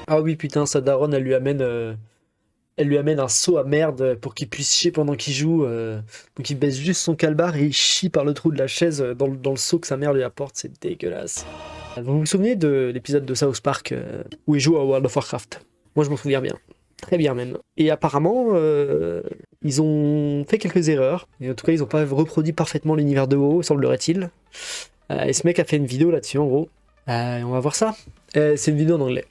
Ah oui, putain, sa daronne, elle lui amène un seau à merde pour qu'il puisse chier pendant qu'il joue. Donc il baisse juste son calbar et il chie par le trou de la chaise dans le seau que sa mère lui apporte. C'est dégueulasse. Vous vous souvenez de l'épisode de South Park où il joue à World of Warcraft? Moi, je m'en souviens bien. Très bien même. Et apparemment, ils ont fait quelques erreurs. Et en tout cas, ils n'ont pas reproduit parfaitement l'univers de WoW, semblerait-il. Et ce mec a fait une vidéo là-dessus, en gros. On va voir ça. C'est une vidéo en anglais.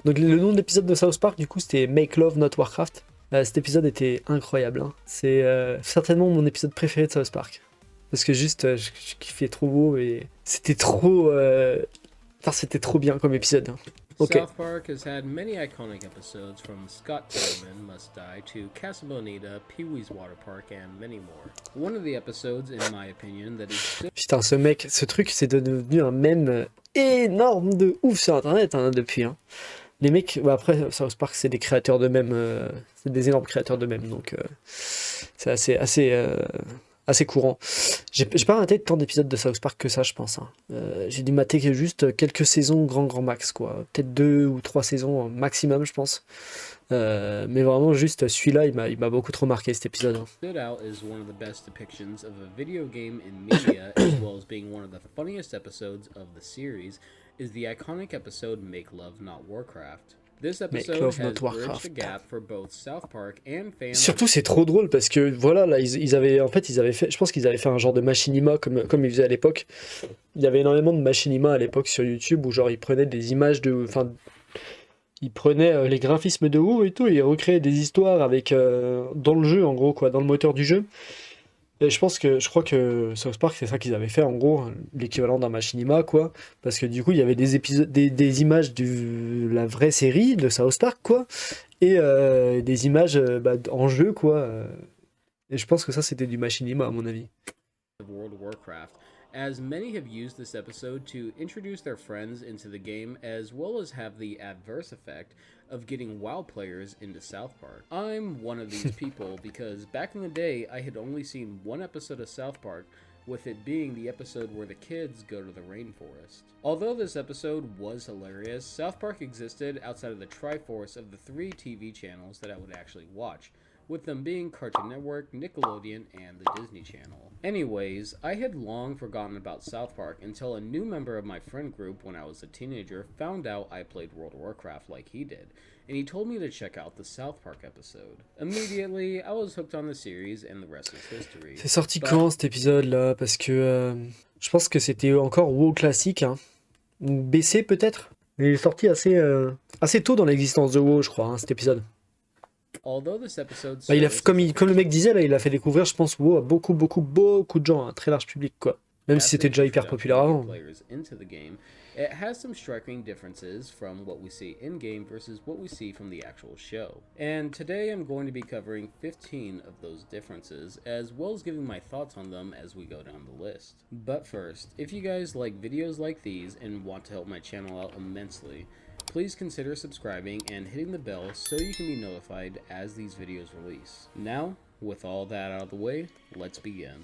Donc le nom de l'épisode de South Park, du coup, c'était Make Love Not Warcraft. Cet épisode était incroyable, hein. C'est certainement mon épisode préféré de South Park. Parce que juste, je kiffais trop beau et c'était trop... Enfin, c'était trop bien comme épisode, hein. Ok. South Park has had many iconic episodes from Scott Pilgrim Must Die to Casa Bonita, Pee-wee's Water Park, and many more. One of the episodes, in my opinion, that is Putain, ce mec, ce truc, c'est devenu un mème énorme de ouf sur Internet, hein, depuis, hein. Les mecs, bah après, South Park, c'est des créateurs de mèmes, c'est des énormes créateurs de mèmes, donc c'est assez courant. J'ai pas maté tant d'épisodes de South Park que ça, je pense, hein. J'ai dû mater que juste quelques saisons, grand max, quoi. Peut-être 2 ou 3 saisons maximum, je pense. Mais vraiment, juste celui-là, il m'a beaucoup trop marqué, cet épisode, hein. stood out as one of the best depictions of a video game in media, as well as being one of the funniest episodes of the series, is the iconic episode Make Love Not Warcraft. This episode Love has Not bridged Warcraft. the gap for both South Park and fans. Surtout, c'est trop drôle parce que voilà, là, ils avaient, en fait, ils avaient fait, je pense qu'ils avaient fait un genre de machinima comme ils faisaient à l'époque. Il y avait énormément de machinima à l'époque sur YouTube où genre ils prenaient des images de, enfin, ils prenaient les graphismes de WoW et tout et ils recréaient des histoires avec dans le jeu en gros quoi, dans le moteur du jeu. Et je crois que South Park c'est ça qu'ils avaient fait en gros, l'équivalent d'un machinima quoi, parce que du coup il y avait des épisodes, des images de la vraie série de South Park quoi, et des images en jeu quoi. Et je pense que ça c'était du machinima à mon avis. Of World of Warcraft, as many have used this episode to introduce their friends into the game as well as have the adverse effect of getting WoW players into South Park. I'm one of these people because back in the day I had only seen one episode of South Park, with it being the episode where the kids go to the rainforest. Although this episode was hilarious, South Park existed outside of the Triforce of the 3 TV channels that I would actually watch, with them being Cartoon Network, Nickelodeon, and the Disney Channel. Anyways, I had long forgotten about South Park until a new member of my friend group when I was a teenager found out I played World of Warcraft like he did, and he told me to check out the South Park episode. Immediately, I was hooked on the series and the rest is history. C'est sorti quand cet épisode là? Parce que je pense que c'était encore WoW classique, hein. Ou BC peut-être? Il est sorti assez tôt dans l'existence de WoW je crois, hein, cet épisode. Although this episode Bah, comme le mec disait là, il a fait découvrir je pense WoW à beaucoup de gens, un très large public quoi. Même si c'était déjà hyper populaire avant. players into the game, it has some striking differences from what we see in-game versus what we see from the actual show. And today I'm going to be covering 15 of those differences, as well as giving my thoughts on them as we go down the list. But first, if you guys like videos like these and want to help my channel out immensely, please consider subscribing and hitting the bell so you can be notified as these videos release. Now, with all that out of the way, let's begin.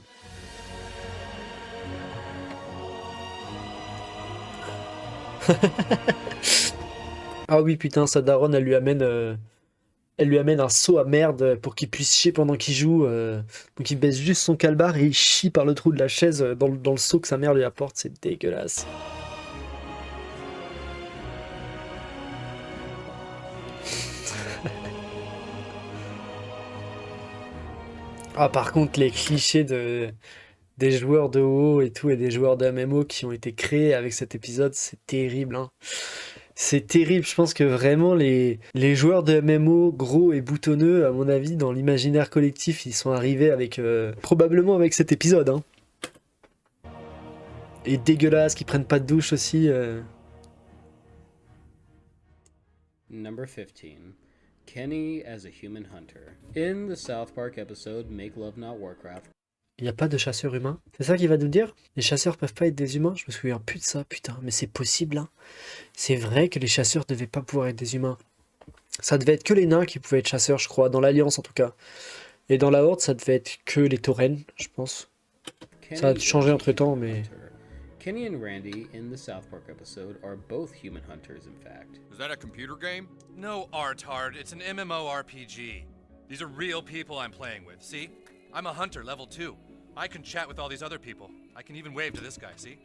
Ah oui putain, sa daronne elle lui amène un seau à merde pour qu'il puisse chier pendant qu'il joue. Donc il baisse juste son calbar et il chie par le trou de la chaise dans le seau que sa mère lui apporte. C'est dégueulasse. Ah par contre les clichés des joueurs de WoW et tout et des joueurs de MMO qui ont été créés avec cet épisode, c'est terrible, hein. C'est terrible, je pense que vraiment les joueurs de MMO gros et boutonneux, à mon avis, dans l'imaginaire collectif, ils sont arrivés avec probablement avec cet épisode, hein. Et dégueulasses, qui prennent pas de douche aussi. Number 15. Kenny as a Human Hunter. In the South Park episode Make Love Not Warcraft. Il n'y a pas de chasseurs humains. C'est ça qu'il va nous dire? Les chasseurs peuvent pas être des humains? Je me souviens plus de ça, putain. Mais c'est possible, hein. C'est vrai que les chasseurs devaient pas pouvoir être des humains. Ça devait être que les nains qui pouvaient être chasseurs, je crois, dans l'Alliance en tout cas. Et dans la Horde, ça devait être que les taurennes, je pense. Ça a changé entre temps, mais... Kenny and Randy in the South Park episode are both human hunters, in fact. Is that a computer game? No, Artard, it's an MMORPG. These are real people I'm playing with, see? I'm a hunter, level 2. I can chat with all these other people. I can even wave to this guy, see?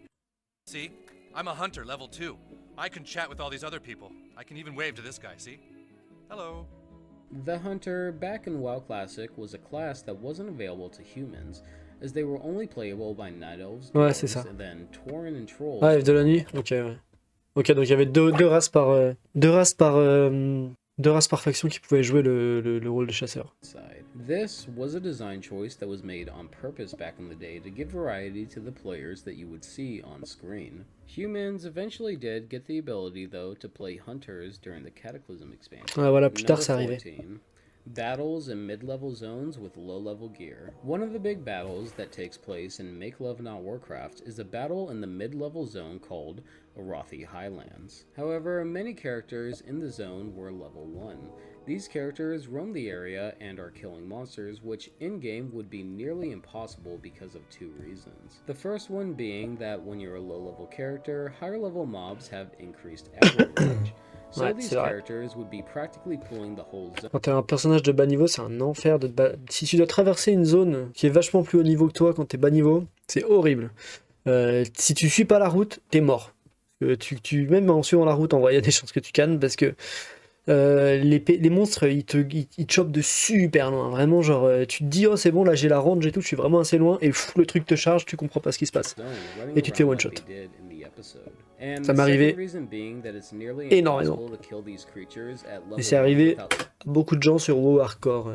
See? I'm a hunter, level 2. I can chat with all these other people. I can even wave to this guy, see? Hello. The Hunter, back in WoW Classic, was a class that wasn't available to humans, as they were only playable by Night Elves, Ouais, c'est Dwarves, ça. and then Tauren and Trolls. Ah, Elfe de la nuit? Ok, ouais. Ok, donc il y avait deux races par faction qui pouvaient jouer le rôle de chasseur. Side. This was a design choice that was made on purpose back in the day to give variety to the players that you would see on screen. Humans eventually did get the ability, though, to play hunters during the Cataclysm expansion. Ouais, voilà, plus tard Number c'est arrivé. 14. Battles in mid-level zones with low-level gear. One of the big battles that takes place in Make Love Not Warcraft is a battle in the mid-level zone called Arathi Highlands. However, many characters in the zone were level 1. These characters roam the area and are killing monsters, which in-game would be nearly impossible because of two reasons. The first one being that when you're a low-level character, higher-level mobs have increased aggro range. So Ouais, these c'est vrai. characters would be practically pulling the whole zone. Quand t'es un personnage de bas niveau, c'est un enfer de Si tu dois traverser une zone qui est vachement plus haut niveau que toi quand t'es bas niveau, c'est horrible. Si tu suis pas la route, t'es mort. Même en suivant la route, en vrai, il y a des chances que tu cannes parce que les monstres, ils te chopent de super loin. Vraiment, genre, tu te dis, oh, c'est bon, là j'ai la range et tout, je suis vraiment assez loin, et le truc te charge, tu comprends pas ce qui se passe. Et tu te fais one shot. Ça m'est arrivé énormément. Et c'est arrivé à beaucoup de gens sur WoW Hardcore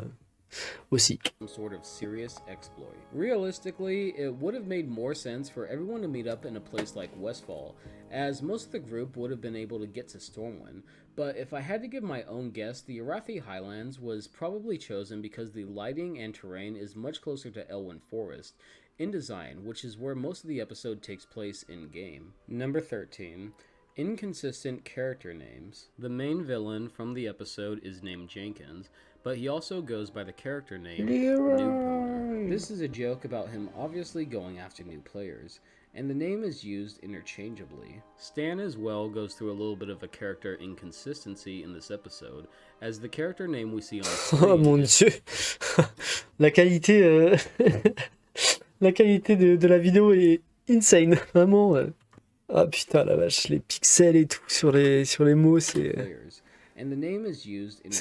aussi. Some sort of serious exploit. Realistically, it would have made more sense for everyone to meet up in a place like Westfall, as most of the group would have been able to get to Stormwind. But if I had to give my own guess, the Arathi Highlands was probably chosen because the lighting and terrain is much closer to Elwyn Forest in design, which is where most of the episode takes place in-game. Number 13. Inconsistent character names. The main villain from the episode is named Jenkins, but he also goes by the character name Noob. This is a joke about him obviously going after new players, and the name is used interchangeably. Stan as well goes through a little bit of a character inconsistency in this episode, as the character name we see on screen Oh mon dieu. La qualité, la qualité de la vidéo est insane, vraiment. Ah putain la vache, les pixels et tout sur les mots, c'est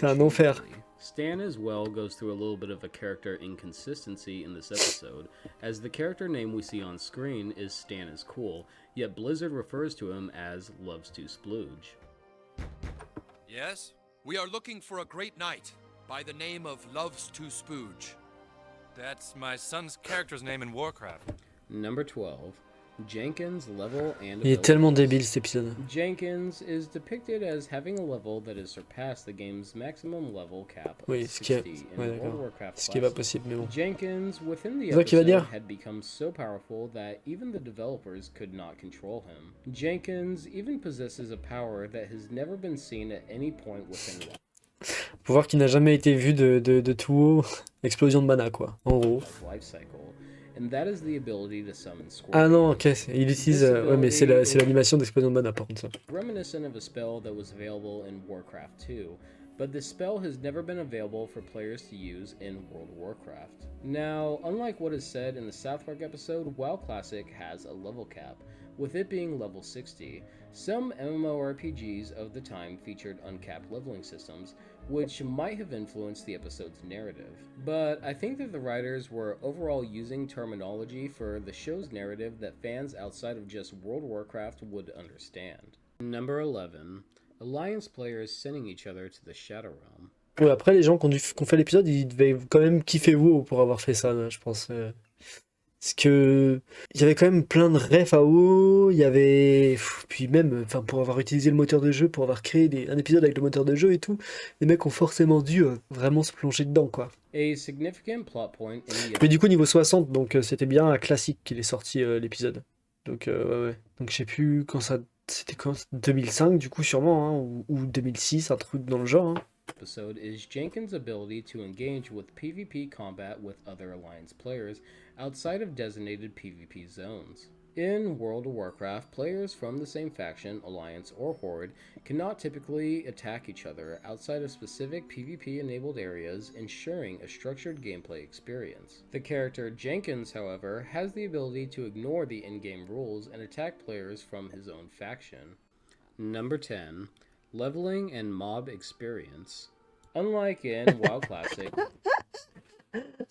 un enfer. Stan as well goes through a little bit of a character inconsistency in this episode, as the character name we see on screen is Stan is Cool, yet Blizzard refers to him as Loves to Splooge. Yes? We are looking for a great knight by the name of Loves to Spooge. That's my son's character's name in Warcraft. Number 12. Jenkins' level and Il est tellement débile cet épisode. Jenkins is depicted as having a level that has surpassed the game's maximum level cap of Oui, 60 in World of Warcraft. Ce qui est pas possible, mais bon. Jenkins, within the C'est ça qu'il va episode, dire. had become so powerful that even the developers could not control him. Jenkins even possesses a power that has never been seen at any point within Pouvoir qui n'a jamais été vu de tout haut. Explosion de mana, quoi, en gros. life cycle. And that is the ability to summon scorpions. Ah non, ok, il utilise... ouais, mais c'est l'animation d'explosion de mana, par contre, ça. Reminiscent of a spell that was available in Warcraft 2, but this spell has never been available for players to use in World of Warcraft. Now, unlike what is said in the South Park episode, WoW Classic has a level cap, with it being level 60. Some MMORPGs of the time featured uncapped leveling systems, which might have influenced the episode's narrative. But I think that the writers were overall using terminology for the show's narrative that fans outside of just World of Warcraft would understand. Number 11. Alliance players sending each other to the Shadow Realm. Ouais, après, les gens qui ont fait l'épisode, ils devaient quand même kiffer WoW pour avoir fait ça, je pense. Parce que il y avait quand même plein de refs à WoW, il y avait... Puis même, enfin, pour avoir utilisé le moteur de jeu, pour avoir créé un épisode avec le moteur de jeu et tout, les mecs ont forcément dû vraiment se plonger dedans, quoi. A significant plot point in the... Mais du coup, niveau 60, donc c'était bien un classique qu'il est sorti l'épisode. Donc, ouais. Donc, je sais plus quand ça... C'était quand 2005, du coup, sûrement, hein, ou 2006, un truc dans le genre, hein. Episode is Jenkins' ability to engage with PvP combat with other Alliance players outside of designated PvP zones. In World of Warcraft, players from the same faction, alliance, or horde cannot typically attack each other outside of specific PvP-enabled areas, ensuring a structured gameplay experience. The character Jenkins, however, has the ability to ignore the in-game rules and attack players from his own faction. Number 10. Leveling and mob experience. Unlike in WoW Classic,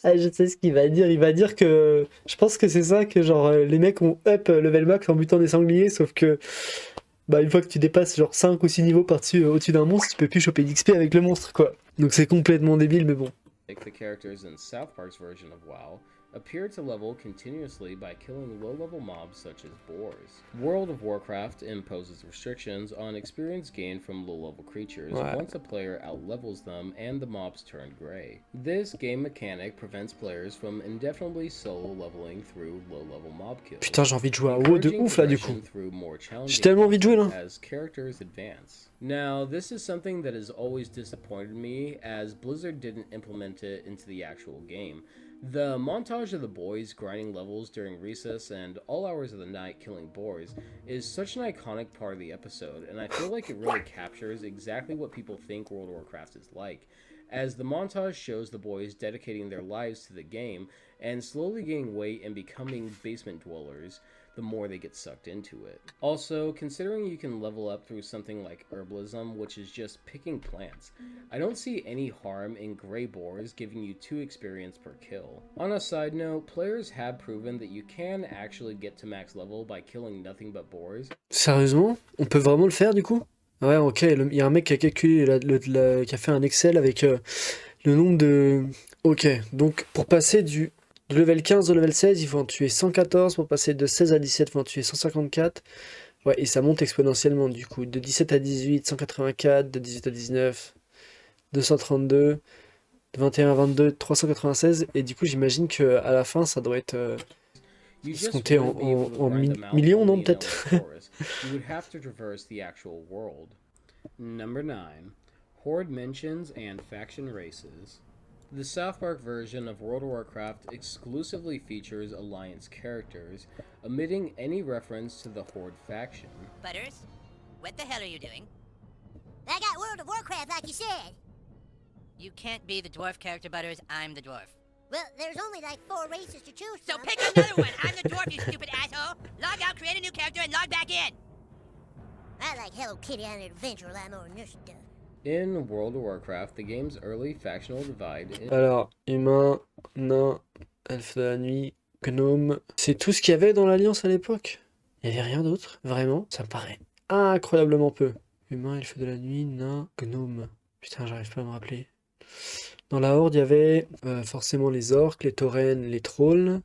Ah, je sais ce qu'il va dire. Il va dire que. Je pense que c'est ça, que genre les mecs ont up level max en butant des sangliers, sauf que bah, une fois que tu dépasses genre 5 ou 6 niveaux par-dessus, au-dessus d'un monstre, tu peux plus choper d'XP avec le monstre, quoi. Donc c'est complètement débile, mais bon. the characters in South Park's version of WoW appear to level continuously by killing low-level mobs such as boars. World of Warcraft imposes restrictions on experience gained from low-level creatures Ouais. once a player outlevels them and the mobs turn gray. This game mechanic prevents players from indefinitely solo leveling through low-level mob kills. Putain, j'ai envie de jouer à WoW de encouraging ouf là du coup. progression through more challenging J'ai tellement envie de jouer là. as characters advance. Now, this is something that has always disappointed me, as Blizzard didn't implement it into the actual game. The montage of the boys grinding levels during recess and all hours of the night killing boars is such an iconic part of the episode, and I feel like it really captures exactly what people think World of Warcraft is like, as the montage shows the boys dedicating their lives to the game and slowly gaining weight and becoming basement dwellers the more they get sucked into it. Also, considering you can level up through something like herbalism, which is just picking plants, I don't see any harm in gray boars giving you 2 experience per kill. On a side note, players have proven that you can actually get to max level by killing nothing but boars. Sérieusement? On peut vraiment le faire du coup? Ouais, ok, il y a un mec qui a calculé, qui a fait un Excel avec le nombre de... Ok, donc pour passer du level 15 au level 16, il faut en tuer 114, pour passer de 16 à 17, il faut en tuer 154. Ouais, et ça monte exponentiellement du coup, de 17 à 18, 184, de 18 à 19, 232, de 21 à 22, 396, et du coup j'imagine qu'à la fin ça doit être... You se just compter wouldn't be able to en grind them out millions, non only in peut-être? Elder Forest. You would have to traverse the actual world. Number 9. Horde mentions and faction races. The South Park version of World of Warcraft exclusively features Alliance characters, omitting any reference to the Horde faction. Butters, what the hell are you doing? I got World of Warcraft like you said. You can't be the dwarf character, Butters. I'm the dwarf. Well, there's only like 4 races to choose from. So pick another one. I'm the dwarf, you stupid asshole. Log out, create a new character, and log back in. I like Hello Kitty on an adventure a lot more than your stuff. In World of Warcraft, the game's early factional divide is Alors, humain, nain, elfe de la nuit, gnome... C'est tout ce qu'il y avait dans l'Alliance à l'époque? Il n'y avait rien d'autre? Vraiment? Ça me paraît incroyablement peu. Humain, elfe de la nuit, nain, gnome... Putain, j'arrive pas à me rappeler. Dans la Horde, il y avait forcément les orques, les taurennes, les trolls.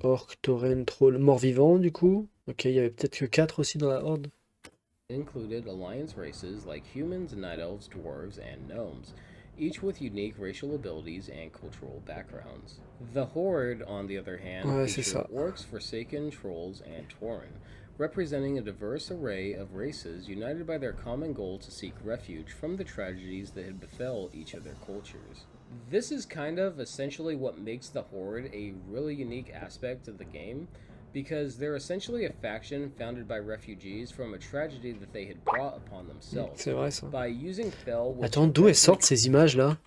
Orques, taurennes, trolls, morts-vivants du coup. Ok, il y avait peut-être que 4 aussi dans la Horde. included Alliance races like humans, night elves, dwarves, and gnomes, each with unique racial abilities and cultural backgrounds. The Horde, on the other hand, Ouais, c'est featured ça. orcs, Forsaken, trolls, and Tauren, representing a diverse array of races united by their common goal to seek refuge from the tragedies that had befell each of their cultures. This is kind of essentially what makes the Horde a really unique aspect of the game, because they're essentially a faction founded by refugees from a tragedy that they had brought upon themselves. C'est vrai ça. By using Fel, which Attends, d'où elles sortent ces images là?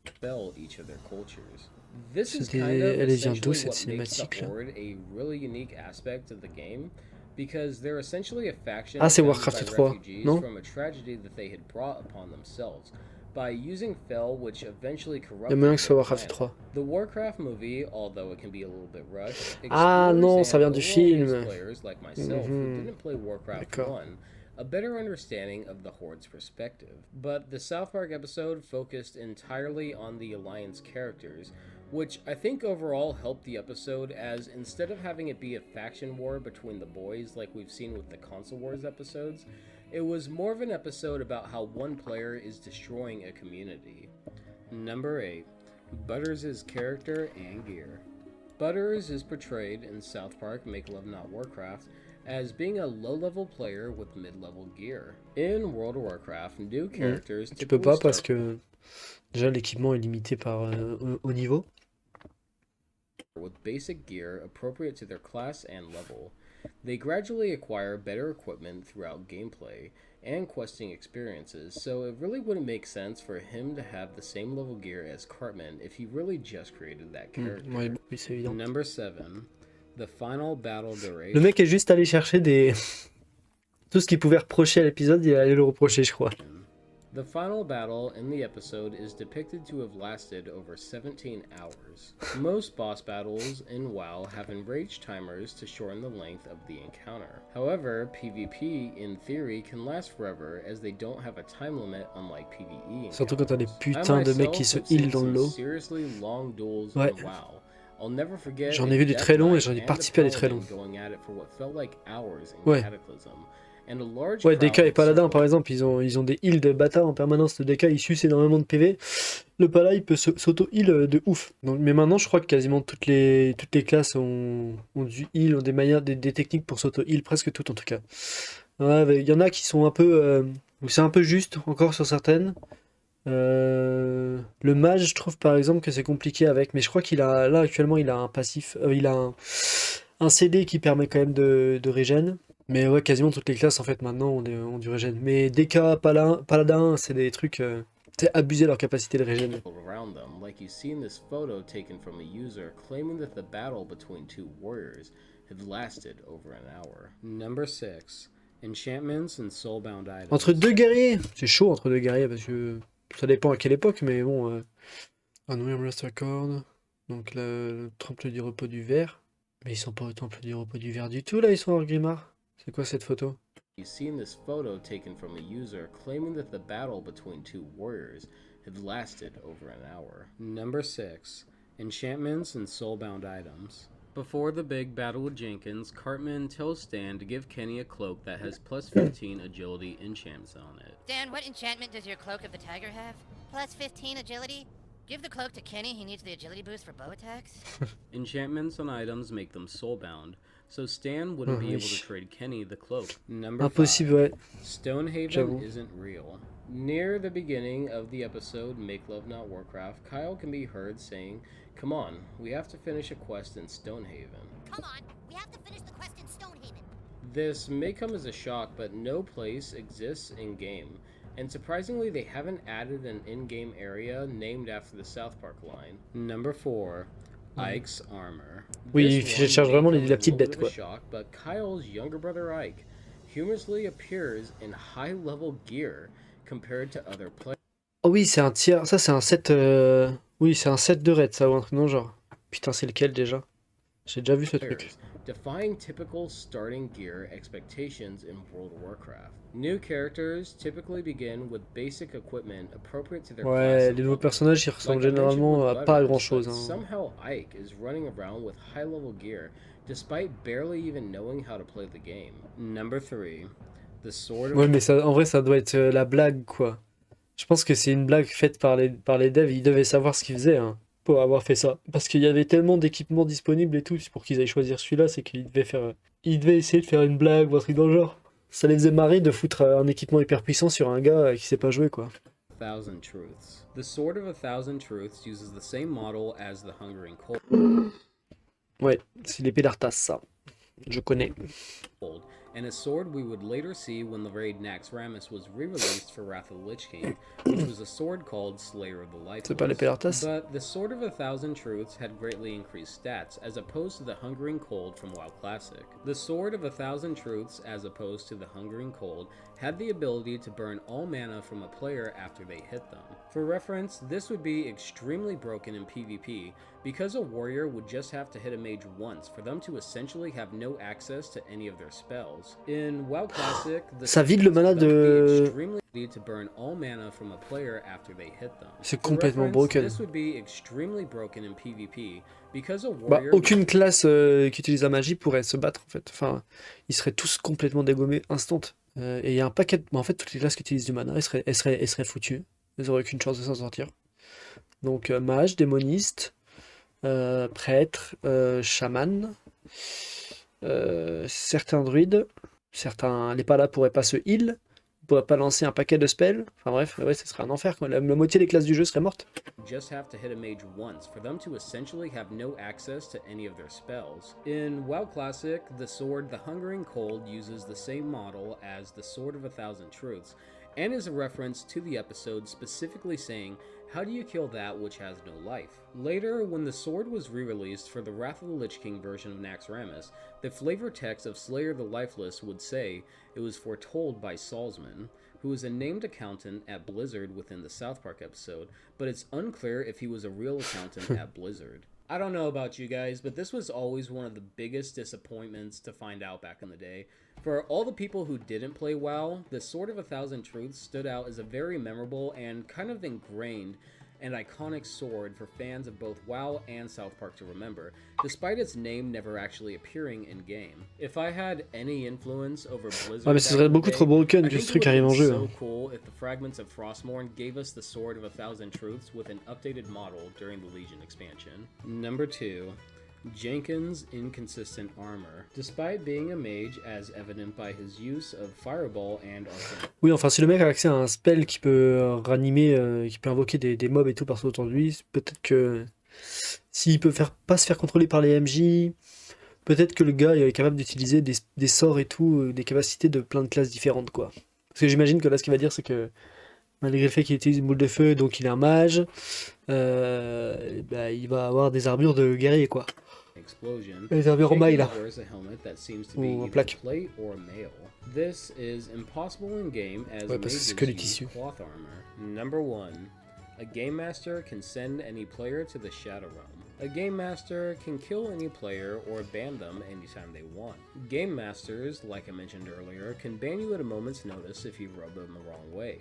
befell each of their cultures. This is C'était- kind of elle vient d'où, essentially cette what makes the cinématique, là? Horde a really unique aspect of the game, because they're essentially a faction Ah, c'est founded Warcraft by 3, refugees non? from a tragedy that they had brought upon themselves. By using Fel, which eventually Il y a corrupted moyen que ce soit their Warcraft planet. 3. The Warcraft movie, although it can be a little bit rushed, Ah, explores non, ça and vient du overall gives film. players like myself who Mhm. didn't play Warcraft D'accord. 1 a better understanding of the Horde's perspective. But the South Park episode focused entirely on the Alliance characters, which I think overall helped the episode, as instead of having it be a faction war between the boys like we've seen with the Console Wars episodes, it was more of an episode about how one player is destroying a community. Number 8. Butters' character and gear. Butters is portrayed in South Park Make Love Not Warcraft as being a low-level player with mid-level gear. In World of Warcraft, new characters Tu peux typically pas parce start que déjà l'équipement est limité par au niveau. with basic gear appropriate to their class and level. They gradually acquire better equipment throughout gameplay and questing experiences, so it really wouldn't make sense for him to have the same level gear as Cartman if he really just created that character. Ouais, oui, c'est évident. Number 7. The final battle Le duration. mec est juste allé chercher des... tout ce qu'il pouvait reprocher à l'épisode, il allait le reprocher, je crois. The final battle in the episode is depicted to have lasted over 17 hours. Most boss battles in WoW have enraged timers to shorten the length of the encounter. However, PvP in theory can last forever as they don't have a time limit unlike PvE. Surtout quand t'as des encounters. putains de mecs qui se heal dans le lot. Seriously long duels Ouais. in WoW. I'll never forget J'en ai vu des très longs et j'en ai participé à des très longs. going at it for what felt like hours in Ouais. Cataclysm. And a large Ouais, crowd DK et of Paladin par circles. exemple, ils ont des heals de bâtards en permanence. Le DK il suce énormément de PV. Le Pala il peut s'auto-heal de ouf. Donc, mais maintenant je crois que quasiment toutes les classes ont du heal, ont des manières, des techniques pour s'auto-heal, presque toutes en tout cas. Ouais, il y en a qui sont un peu. Où c'est un peu juste encore sur certaines. Le mage, je trouve par exemple que c'est compliqué avec, mais je crois qu'il a là actuellement il a un passif, il a un CD qui permet quand même de régène. Mais ouais, quasiment toutes les classes en fait maintenant ont du régène. Mais DK, Paladin, c'est des trucs, c'est abuser leur capacité de régène. Around them, like you see in this photo taken from a user claiming that the battle between two warriors had lasted over an hour. Number 6. Enchantments and soulbound items. Entre deux guerriers, c'est chaud entre deux guerriers parce que ça dépend à quelle époque, mais bon. Unreal Accord, donc le temple du repos du ver. Mais ils sont pas au temple du repos du ver du tout là, ils sont hors Grimard. C'est quoi cette photo? You see in this photo taken from a user claiming that the battle between two warriors had lasted over an hour. Number 6. Enchantments and soulbound items. Before the big battle with Jenkins, Cartman tells Stan to give Kenny a cloak that has plus 15 agility enchantments on it. Dan, what enchantment does your Cloak of the Tiger have? Plus 15 agility? Give the cloak to Kenny, he needs the agility boost for bow attacks. Enchantments on items make them soulbound, so Stan wouldn't be able to trade Kenny the cloak. Number 5. Impossible, ouais. Stonehaven J'avoue. isn't real. Near the beginning of the episode Make Love Not Warcraft, Kyle can be heard saying, "Come on, we have to finish a quest in Stonehaven." Come on, we have to finish the quest in Stonehaven. This may come as a shock, but no place exists in-game. And surprisingly, they haven't added an in-game area named after the South Park line. Number 4. Ike's armor. Oui, This je one cherche may vraiment come la as a petite little bête, bit of a quoi. shock, but Kyle's younger brother Ike humorously appears in high-level gear compared to other players. Oh oui, c'est un tiers. Ça, c'est un set. Oui, c'est un set de raid, ça, ou un truc dans le genre. Putain, c'est lequel déjà? J'ai déjà vu ce truc. Defying typical starting gear expectations in World of Warcraft. New characters typically begin with basic equipment appropriate to their class Ouais, and les nouveaux level. personnages, ils ressemblent Like I mentioned généralement with à pas à Butters, grand chose. but Hein. somehow Ike is running around with high-level gear despite barely even knowing how to play the game. Number 3. The Sword of Ouais, mais ça, en vrai, ça doit être la blague, quoi. Je pense que c'est une blague faite par les devs. Ils devaient savoir ce qu'ils faisaient hein, pour avoir fait ça. Parce qu'il y avait tellement d'équipements disponibles et tout, c'est pour qu'ils aillent choisir celui-là, c'est qu'ils devaient faire. Ils devaient essayer de faire une blague ou un truc dans le genre. Ça les faisait marrer de foutre un équipement hyper puissant sur un gars qui sait pas jouer, quoi. Thousand Truths. The Sword of a Thousand Truths uses the same model as the Hungering Cold. Ouais, c'est l'épée d'Arthas, ça. Je connais. And a sword we would later see when the raid Nax Ramus was re-released for Wrath of the Lich King, which was a sword called Slayer of the C'est pas Lifeless. l'épée d'Arthas? But the Sword of a Thousand Truths had greatly increased stats, as opposed to the Hungering Cold from WoW Classic. The Sword of a Thousand Truths, as opposed to the Hungering Cold, had the ability to burn all mana from a player after they hit them. For reference, this would be extremely broken in PvP, because a warrior would just have to hit a mage once for them to essentially have no access to any of their spells. In WoW Classic, the Ça vide le mana spell could be de... extremely easy to burn all mana from a player after they hit them. C'est For complètement reference, broken. This would be extremely broken in PvP because a Bah, warrior aucune classe qui utilise la magie pourrait se battre, en fait. Enfin, ils seraient tous complètement dégommés instant. Et il y a un paquet de... en fait, toutes les classes qui utilisent du mana, elles seraient foutues. Elles auraient aucune chance de s'en sortir. Donc, mage, démoniste, prêtre, chaman, certains druides, certains... Les palas pourraient pas se heal, pourrais pas lancer un paquet de spells. Enfin bref, ouais, ce serait un enfer, quoi. La moitié des classes du jeu seraient mortes. Just have to hit a mage once for them to essentially have no access to any of their spells. In WoW Classic, the sword The Hungering Cold uses the same model as the Sword of a Thousand Truths, and is a reference to the episode specifically saying, how do you kill that which has no life? Later, when the sword was re-released for the Wrath of the Lich King version of Naxxramas, the flavor text of Slayer the Lifeless would say it was foretold by Salzman, who is a named accountant at Blizzard within the South Park episode, but it's unclear if he was a real accountant at Blizzard. I don't know about you guys, but this was always one of the biggest disappointments to find out back in the day. For all the people who didn't play WoW, the Sword of a Thousand Truths stood out as a very memorable and kind of ingrained and iconic sword for fans of both WoW and South Park to remember, despite its name never actually appearing in-game. If I had any influence over Blizzard Ouais, mais ce serait beaucoup trop broken que ce truc arrive en jeu. so cool if the fragments of Frostmourne gave us the Sword of a Thousand Truths with an updated model during the Legion expansion. Number 2. Jenkins' inconsistent armor, despite being a mage as evident by his use of Fireball and Arcane. Oui, enfin, si le mec a accès à un spell qui peut ranimer, qui peut invoquer des mobs et tout partout autour de lui, peut-être que s'il peut pas se faire contrôler par les MJ, peut-être que le gars est capable d'utiliser des sorts et tout, des capacités de plein de classes différentes, quoi. Parce que j'imagine que là, ce qu'il va dire, c'est que malgré le fait qu'il utilise une boule de feu, donc il est un mage, bah, il va avoir des armures de guerrier, quoi. Explosion. Les armures en maille, là. Wears a helmet that seems to be Ou en either plaque. plate or mail. This is impossible in game as Ouais, parce que c'est que mages du use tissu. cloth armor. Number 1. A game master can send any player to the Shadow Realm. A game master can kill any player or ban them anytime they want. Game masters, like I mentioned earlier, can ban you at a moment's notice if you rub them the wrong way.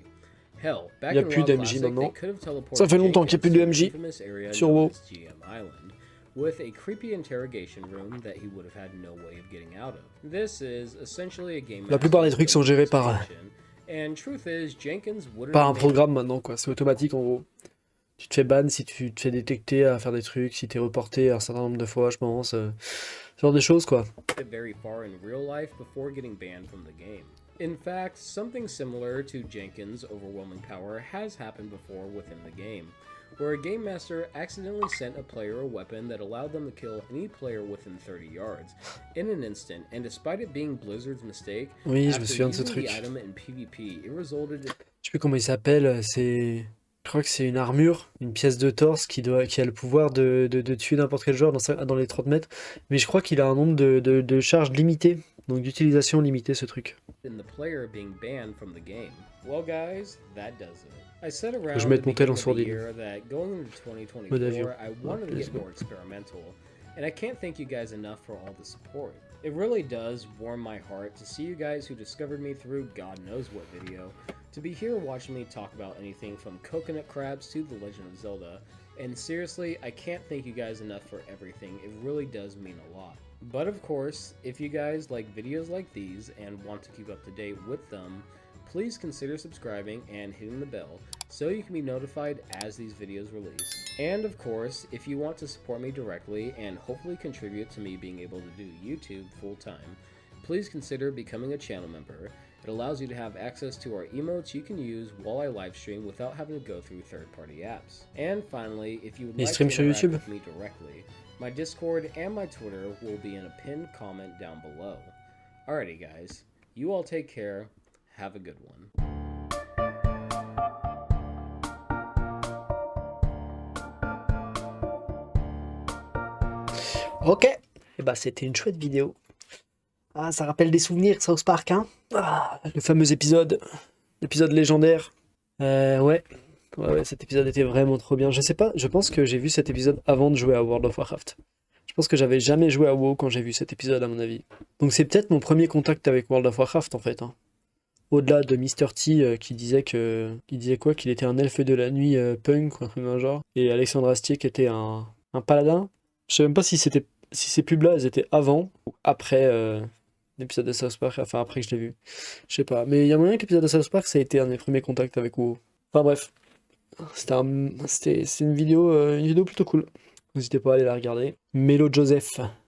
Hell, back Il y a in plus WoW d'MJ Classic, maintenant. they could have teleported Ça fait longtemps qu'il y a plus de Jenkins MJ to an infamous area sur known WoW. as GM Island, with a creepy interrogation room that he would have had no way of getting out of. This is essentially a game La plupart des master's trucs sont gérés par expansion, and truth is, Jenkins wouldn't un have made programme maintenant, quoi. C'est automatique, en gros. Tu te fais ban si tu te fais détecter à faire des trucs, si t'es reporté un certain nombre de fois, je pense. Ce genre de choses, quoi. it very far in real life before getting banned from the game. In fact, something similar to Jenkins' overwhelming power has happened before within the game, where a game master accidentally sent a player a weapon that allowed them to kill any player within 30 yards in an instant, and despite it being Blizzard's mistake, Oui, je me after souviens de ce using truc. the item in PvP, it resulted Je sais plus comment il s'appelle, c'est... Je crois que c'est une armure, une pièce de torse qui a le pouvoir de tuer n'importe quel joueur dans les 30 mètres. Mais je crois qu'il a un nombre de charges limité, donc d'utilisation limitée, ce truc. in the player being banned from the game. Well guys, that does it. I said around Je the mette mon tel en beginning of the sourdine. year that going into Mode avion. 2024, I wanted to let's get go. more experimental, and I can't thank you guys enough for all the support. It really does warm my heart to see you guys who discovered me through God knows what video, to be here watching me talk about anything from coconut crabs to The Legend of Zelda, and seriously, I can't thank you guys enough for everything. It really does mean a lot. But of course, if you guys like videos like these and want to keep up to date with them, please consider subscribing and hitting the bell so you can be notified as these videos release. And of course, if you want to support me directly and hopefully contribute to me being able to do YouTube full time, please consider becoming a channel member. It allows you to have access to our emotes you can use while I live stream without having to go through third-party apps. And finally, if you would Il like stream to sur interact YouTube. with me directly, my Discord and my Twitter will be in a pinned comment down below. Alrighty guys, you all take care, have a good one. Ok, et bah c'était une chouette vidéo. Ah, ça rappelle des souvenirs, South Park, hein. Ah, le fameux épisode, l'épisode légendaire. Ouais. Ouais, cet épisode était vraiment trop bien. Je sais pas, je pense que j'ai vu cet épisode avant de jouer à World of Warcraft. Je pense que j'avais jamais joué à WoW quand j'ai vu cet épisode, à mon avis. Donc c'est peut-être mon premier contact avec World of Warcraft, en fait, hein. Au-delà de Mr. T qui disait quoi? Qu'il était un elfe de la nuit punk ou un truc dans le genre. Et Alexandre Astier qui était un paladin. Je sais même pas si ces pubs-là, elles étaient avant ou après l'épisode de South Park, enfin après que je l'ai vu. Je sais pas. Mais il y a moyen que l'épisode de South Park, ça a été un des premiers contacts avec WoW. Enfin bref. C'est une vidéo plutôt cool. N'hésitez pas à aller la regarder. Mélo Joseph.